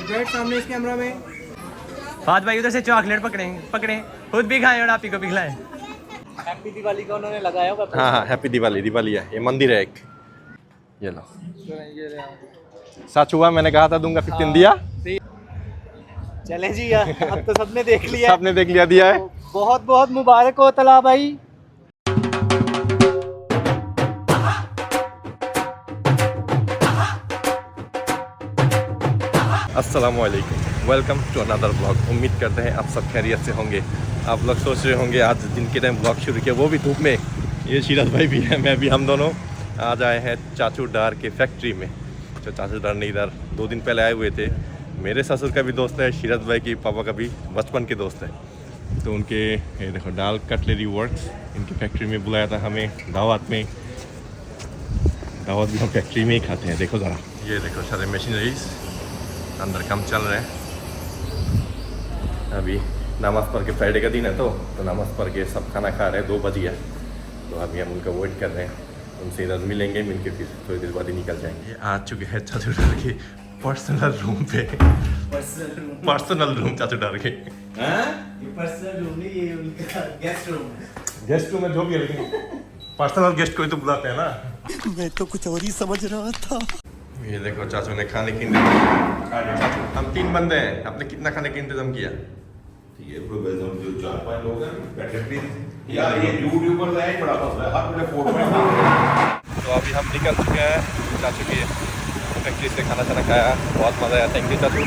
बैठ सामने इस कैमरा में। फाद भाई उधर से चॉकलेट पकड़े खुद भी खाए और आप ही को भी खिलाएं। हैप्पी दिवाली का उन्होंने लगाया होगा। हाँ हाँ, हैप्पी दिवाली है। ये मंदिर है एक, ये लो। सच हुआ, मैंने कहा था दूंगा, 15 दिया। चले जी यार, अब तो सबने देख लिया। सबने देख लिया, दिया है। बहुत बहुत मुबारक हो तला भाई। अस्सलामुअलैकुम, वेलकम टू अनदर ब्लॉग। उम्मीद करते हैं आप सब खैरियत से होंगे। आप लोग सोच रहे होंगे आज दिन के टाइम ब्लॉग शुरू किया, वो भी धूप में। ये शीरत भाई भी है, मैं भी, हम दोनों आज आए हैं चाचू डार के फैक्ट्री में। तो चाचू डार ने इधर 2 दिन पहले आए हुए थे। मेरे ससुर का भी दोस्त है, शीरत भाई की पापा का भी बचपन के दोस्त है। तो उनके ये देखो डाल कटलरी वर्क्स, इनकी फैक्ट्री में बुलाया था हमें दावत में। दावत भी हम फैक्ट्री में ही खाते हैं। देखो ज़रा, ये देखो सारे मशीनरीज अंदर काम चल रहे हैं। अभी नमाज़ पढ़ के, फ्राइडे का दिन है तो नमाज़ पढ़ के सब खाना खा रहे हैं। 2 बज गया, तो अभी हम उनका वेट कर रहे हैं। उनसे इधर मिलेंगे, मिल के फिर थोड़ी देर बाद ही निकल जाएंगे। आ चुके हैं चाचू डार के पर्सनल रूम पे। पर्सनल रूम चाचू डार के। पर्सनल रूम नहीं, ये उनका गेस्ट रूम है। गेस्ट रूम में जो भी है, लेकिन पर्सनल गेस्ट को ही तो बुलाते हैं ना। मैं तो कुछ और ही समझ रहा था। ये देखो चाचू ने खाने की, हम 3 बंदे हैं, आपने कितना खाने का इंतजाम किया? ये जो 4-5 लोग हैं बैठे प्लीज यार, ये यूट्यूब पर लाए बड़ा मसला है, हर मेरे फोटो में। तो अभी हम निकल चुके हैं चाचू की फैक्ट्री से, खाना खाना खाया, बहुत मज़ा आया। थैंक यू चाचू।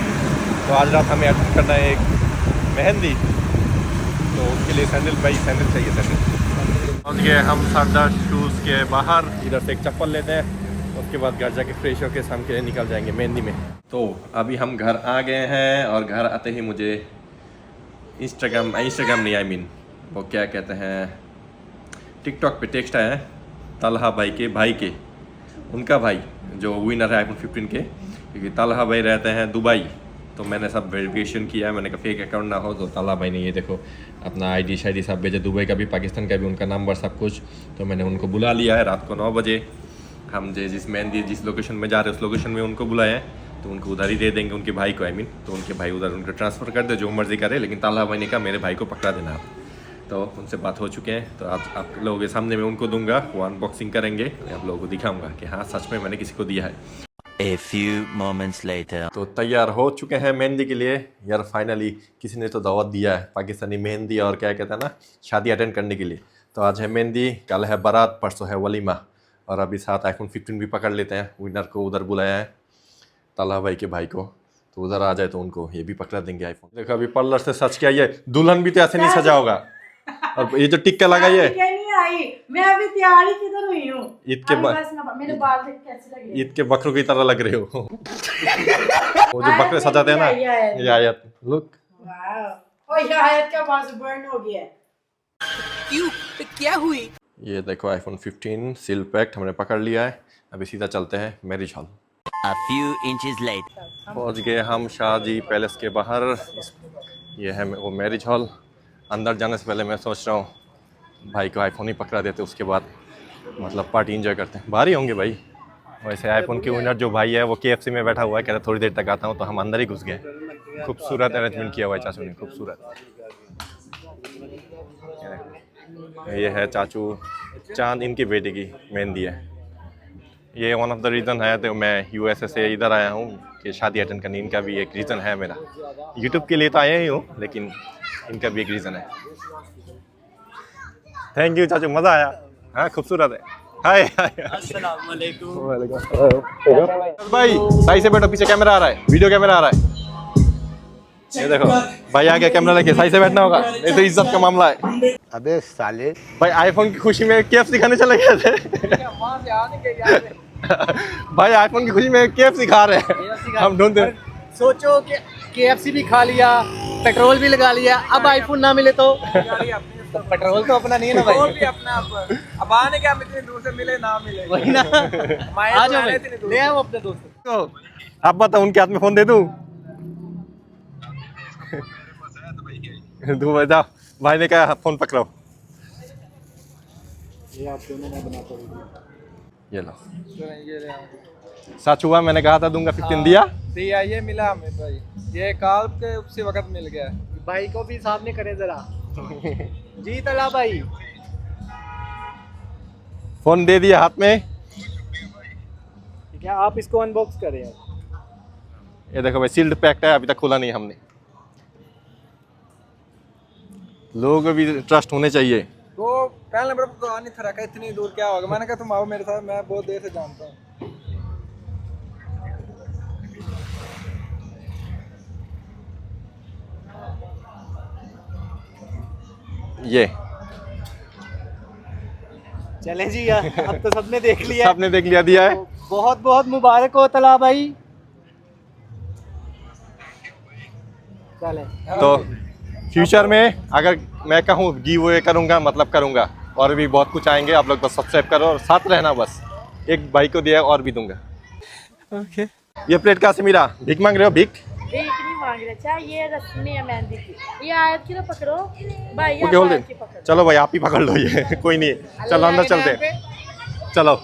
तो आज रात हमें अटेंड करना है एक मेहंदी, तो उसके लिए सैंडल चाहिए, सैंडल। पहुँच गए हम सरदार शूज़ के बाहर। इधर से एक चप्पल लेते हैं, उसके बाद घर जाके फ्रेश होकर शाम के लिए निकल जाएंगे मेहंदी में। तो अभी हम घर आ गए हैं और घर आते ही मुझे इंस्टाग्राम नहीं, आई मीन वो क्या कहते हैं, टिकटॉक पे टेक्स्ट आया है तलहा भाई के उनका भाई जो विनर है आईफोन 15 के, क्योंकि तलहा भाई रहते हैं दुबई। तो मैंने सब वेरिफिकेशन किया, मैंने कहा फेक अकाउंट ना हो। तो तलहा भाई ने ये देखो अपना आईडी शायदी सब भेजे, दुबई का भी, पाकिस्तान का भी, उनका नंबर सब कुछ। तो मैंने उनको बुला लिया है रात को 9 बजे। हम जिस लोकेशन में जा रहे हैं उस लोकेशन में उनको बुलाए हैं, तो उनको उधर ही दे देंगे, उनके भाई को, आई मीन। तो उनके भाई उधर उनको ट्रांसफ़र कर दे, जो मर्जी करे, लेकिन ताला भाई ने कहा मेरे भाई को पकड़ा देना आप। तो उनसे बात हो चुके हैं, तो आज आप लोगों के सामने में उनको दूंगा, वो अनबॉक्सिंग करेंगे, आप लोगों को दिखाऊंगा कि हाँ सच में मैंने किसी को दिया है। A few moments later. तो तैयार हो चुके हैं मेहंदी के लिए। यार फाइनली किसी ने तो दावत दिया है, पाकिस्तानी मेहंदी और क्या कहते हैं ना, शादी अटेंड करने के लिए। तो आज है मेहंदी, कल है बारात, परसों है वलीमा, और अभी साथ आईफोन 15 भी पकड़ लेते हैं। विनर को उधर बुलाया है, ताला भाई के भाई को, तो उधर आ जाए तो उनको ये भी पकड़ा देंगे आईफोन। देखो अभी पार्लर से सच किया, ये दुल्हन भी तो ऐसे नहीं सजा होगा। और ये जो टिक्का लगा, ये नहीं आई, मैं अभी तैयार ही किधर हुई हूँ। ईद के मेरे बाल देख कैसे लग रहे हैं? ईद के बकरों की तरह लग रहे हो। वो जो बकरे सजाते हैं ना, ये आयत लुक। वाह, ये आयत का आवाज बर्न हो गया है। क्यों? क्या हुई? ये देखो आईफोन 15 सील पैक्ड हमने पकड़ लिया है। अभी सीधा चलते हैं marriage hall. A few inches later. पहुंच गए हम शाहजी पैलेस के बाहर। ये है वो मैरिज हॉल। अंदर जाने से पहले मैं सोच रहा हूँ भाई को आईफोन ही पकड़ा देते, उसके बाद मतलब पार्टी एंजॉय करते हैं। बाहर ही होंगे भाई। वैसे आईफोन की विनर जो भाई है वो KFC में बैठा हुआ है, कह रहा थोड़ी देर तक आता हूँ, तो हम अंदर ही घुस गए। खूबसूरत अरेंजमेंट किया हुआ है चाचू ने, खूबसूरत। ये है चाचू चांद, इनकी बेटी की मेहंदी है। ये वन ऑफ द रीज़न है तो मैं USA से इधर आया हूँ कि शादी अटेंड करनी। इनका भी एक रीज़न है, मेरा यूट्यूब के लिए तो आया ही हूँ, लेकिन इनका भी एक रीज़न है। थैंक यू चाचू, मज़ा आया। हाँ खूबसूरत है। हाय अस्सलाम वालेकुम भाई, सही से बैठो, पीछे कैमरा आ रहा है, वीडियो कैमरा आ रहा है। ये देखो भाई आ गया कैमरा लेके, सही से बैठना होगा, ये तो इज्जत का मामला है। अबे साले। भाई आईफोन की खुशी में KFC खाने चले गए थे। भाई आईफोन की खुशी में KFC खा रहे हैं हम ढूंढते। सोचो कि KFC भी खा लिया, पेट्रोल भी लगा लिया, अब आईफोन ना मिले तो पेट्रोल तो अपना नहीं है ना भाई। भी अपना अब आने क्या, इतनी दूर से मिले ना मिले, वही ना। आ जाओ भाई, ले आओ अपने दोस्त को। अब बताओ उनके हाथ में फोन दे दूं? दूं जाओ, भाई ने कहा फोन पकड़ो। ये आप दोनों में बना पड़ेगी। ये लो, सच हुआ, मैंने कहा था दूंगा, 15 दिया। ये मिला हमें भाई, ये काल के उसी वक्त मिल गया। भाई को भी सामने करे जरा। जी तला भाई, फोन दे दिया हाथ में। क्या आप इसको अनबॉक्स करें? ये देखो भाई, सील्ड पैक्ड है, अभी तक खुला नहीं हमने। लोगों को भी ट्रस्ट होने चाहिए। तो पहले मेरे को तो नहीं था रखा, इतनी दूर क्या होगा। मैंने कहा तुम आओ मेरे साथ, मैं बहुत देर से जानता हूँ। ये चले जी यार, अब तो सबने देख लिया। सबने देख लिया, दिया है। बहुत बहुत मुबारक हो तला भाई। चले तो फ्यूचर में अगर मैं कहूँ गिव अवे करूँगा, मतलब करूँगा। और भी बहुत कुछ आएंगे, आप लोग बस सब्सक्राइब करो और साथ रहना। बस एक भाई को दिया और भी दूंगा। ओके। ये प्लेट कहाँ से मिला? भीख मांग रहे हो? भीख नहीं मांग रहे, चाहे ये रस्मी है मेहंदी की। ये आयत की ना पकड़ो भाई, ओके, होल्ड इट। चलो भाई, आप ही पकड़ लो ये। कोई नहीं, चलो अंदर चलते हैं। चलो।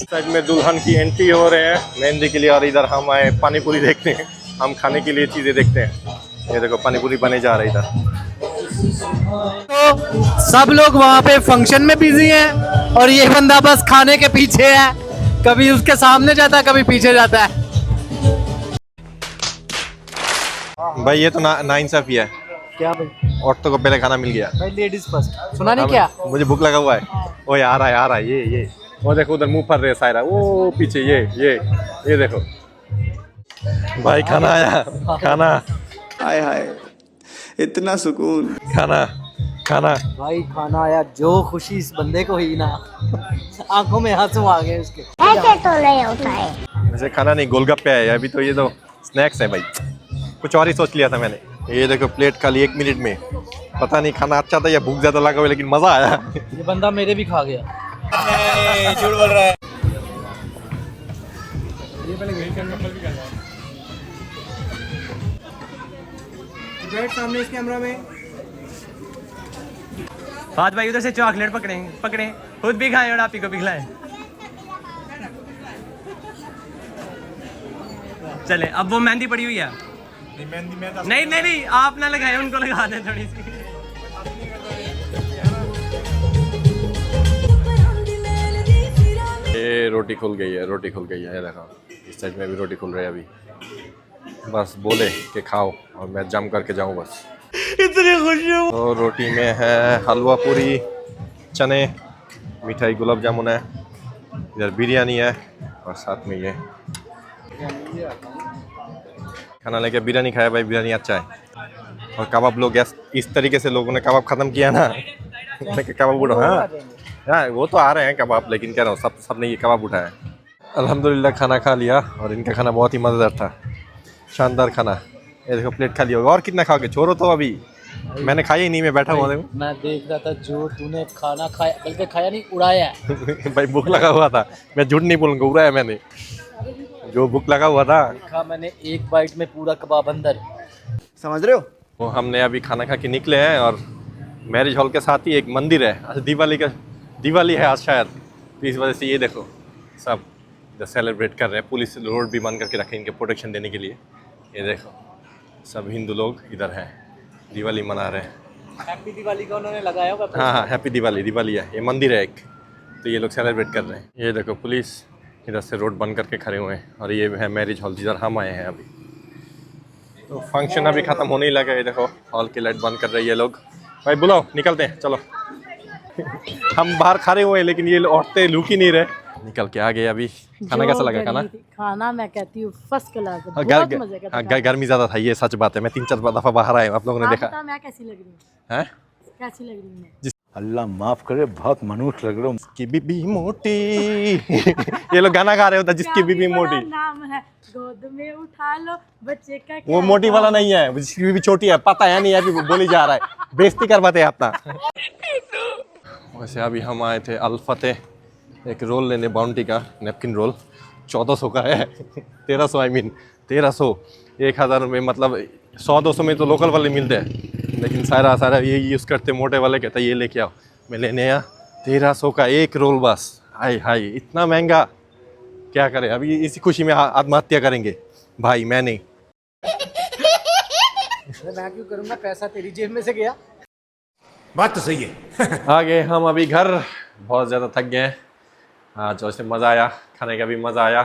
साइड में दुल्हन की एंट्री हो रहे हैं मेहंदी के लिए, और इधर हम आए पानी पूरी देखते हैं। हम खाने के लिए चीजें देखते हैं। ये देखो पानी पूरी बने जा रही इधर। तो सब लोग वहाँ पे फंक्शन में बिजी हैं और ये बंदा बस खाने के पीछे है। कभी उसके सामने जाता है, कभी पीछे जाता है। भाई ये तो नाइंसाफी है। क्या भाई? औरतों को पहले खाना मिल गया। भाई लेडीज फर्स्ट, सुना नहीं क्या? मुझे भूख लगा हुआ है। ओ यार आ रहा है ये वो देखो उधर मुंह पर रहे सायरा, वो पीछे ये देखो भाई, खाना आया। खाना हाय हाय, इतना सुकून। खाना भाई खाना आया। जो खुशी इस बंदे को ही ना, आंखों में आंसू आ गए उसके। ऐसे तो नहीं होता है। वैसे खाना नहीं, गोलगप्पे है अभी तो। ये तो स्नैक्स है भाई, कुछ और ही सोच लिया था मैंने। ये देखो प्लेट खाली 1 मिनट में। पता नहीं खाना अच्छा था या भूख ज्यादा लगा हुआ, लेकिन मजा आया। ये बंदा मेरे भी खा गया। झूठ बोल रहा है। सामने इस कैमरा में। फात भाई उधर से चॉकलेट पकड़े, खुद भी खाए और आप ही को भी खिलाए। चले, अब वो मेहंदी पड़ी हुई है। नहीं, आप ना लगाए, उनको लगा दे थोड़ी सी। ये रोटी खुल गई है। ये देखो इस साइड में भी रोटी खुल रही है अभी। बस बोले कि खाओ और मैं जम करके जाऊं बस। इतनी खुशी हूं। तो रोटी में है हलवा पूरी, चने, मिठाई, गुलाब जामुन है, इधर बिरयानी है, और साथ में ये खाना लेके बिरयानी खाया भाई। बिरयानी अच्छा है। और कबाब लोग इस तरीके से लोगों ने कबाब ख़त्म किया ना। कबाब उठा, हाँ वो तो आ रहे हैं कबाब, लेकिन कह रहा हूँ सबने ये कबाब उठाया। अल्हम्दुलिल्लाह खाना खा लिया, और इनका खाना बहुत ही मज़ेदार था। शानदार खाना। ये देखो प्लेट खाली होगा। और कितना खाओगे? छोड़ो तो, अभी मैंने खाया ही नहीं, मैं बैठा हुआ देखो। मैं देख रहा था जो तूने खाना खाया, बल्कि खाया नहीं, उड़ाया है। भाई भूख लगा हुआ था, मैं झूठ नहीं बोलूँगा, उड़ाया मैंने। जो भूख लगा हुआ था। देखा मैंने एक बाइट में पूरा कबाब अंदर। समझ रहे हो? वो हमने अभी खाना खा के निकले हैं, और मैरिज हॉल के साथ ही एक मंदिर है। आज दिवाली है आज शायद, तो इस वजह से ये देखो सब इधर सेलिब्रेट कर रहे हैं। पुलिस रोड भी बंद करके रखे इनके प्रोटेक्शन देने के लिए। ये देखो सब हिंदू लोग इधर हैं, दिवाली मना रहे हैं। हैप्पी दिवाली का उन्होंने लगाया होगा। हाँ, हैप्पी दिवाली है। ये मंदिर है एक, तो ये लोग सेलिब्रेट कर रहे हैं। ये देखो पुलिस इधर से रोड बंद करके खड़े हुए हैं, और ये है मैरिज हॉल जिधर हम आए हैं अभी। तो फंक्शन अभी ख़त्म होने ही लगा। ये देखो हॉल की लाइट बंद कर रही है लोग। भाई बुलाओ, निकलते हैं, चलो। हम बाहर खड़े हुए हैं, लेकिन ये औरतें लुक ही नहीं रहे। निकल के आ गए अभी। खाना कैसा लगा? खाना मैं कहती हूँ फर्स्ट क्लास। गर्मी ज़्यादा था, ये सच बात है। मैं 3-4 दफ़ा बाहर आया, आप लोगों ने देखा। मैं कैसी लग रही हूँ? हैं? कैसी लग रही हूँ? अल्लाह माफ करे, बहुत मनुष्य लग रहा हूँ। जिसकी बीबी मोटी। ये लोग गाना गा रहे होता, जिसकी बीबी मोटी। नाम है, गोद में उठा लो बच्चे का। वो मोटी वाला नहीं है, जिसकी बीबी छोटी है। पता है नहीं, अभी बोली जा रहा है, बेइज्जती करवाते हैं अपना। वैसे अभी हम आए थे अल-फतेह एक रोल लेने, बाउंटी का नैपकिन रोल। 1400 का है। 1300 आई मीन 1300। 1000 रुपये, मतलब 100-200 में तो लोकल वाले मिलते हैं, लेकिन सारा ये यूज़ करते मोटे वाले। कहता है ये लेके आओ, मैं लेने आया। 1300 का एक रोल बस। हाय हाय इतना महंगा, क्या करें अभी, इसी खुशी में आत्महत्या करेंगे भाई, मैं नहीं। मैं क्यों करूंगा, पैसा तेरी जेब में से गया। बात तो सही है। आ गए हम अभी घर, बहुत ज़्यादा थक गए। आज वैसे मज़ा आया, खाने का भी मज़ा आया,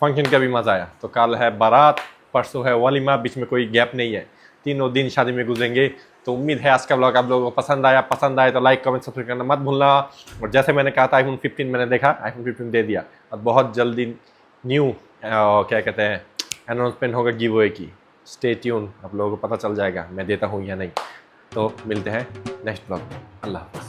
फंक्शन का भी मज़ा आया। तो कल है बारात, परसों है वलीमा, बीच में कोई गैप नहीं है, तीनों दिन शादी में गुजरेंगे। तो उम्मीद है आज का ब्लॉग आप लोगों को पसंद आया। पसंद आए तो लाइक कमेंट सब्सक्राइब करना मत भूलना। और जैसे मैंने कहा था आईफोन 15 मैंने देखा, आईफोन 15 दे दिया, और बहुत जल्दी न्यू क्या कहते हैं अनाउंसमेंट होगा गिव अवे की। स्टे ट्यून, आप लोगों को पता चल जाएगा मैं देता हूँ या नहीं। तो मिलते हैं नेक्स्ट ब्लॉग में। अल्लाह हाफ़िज़।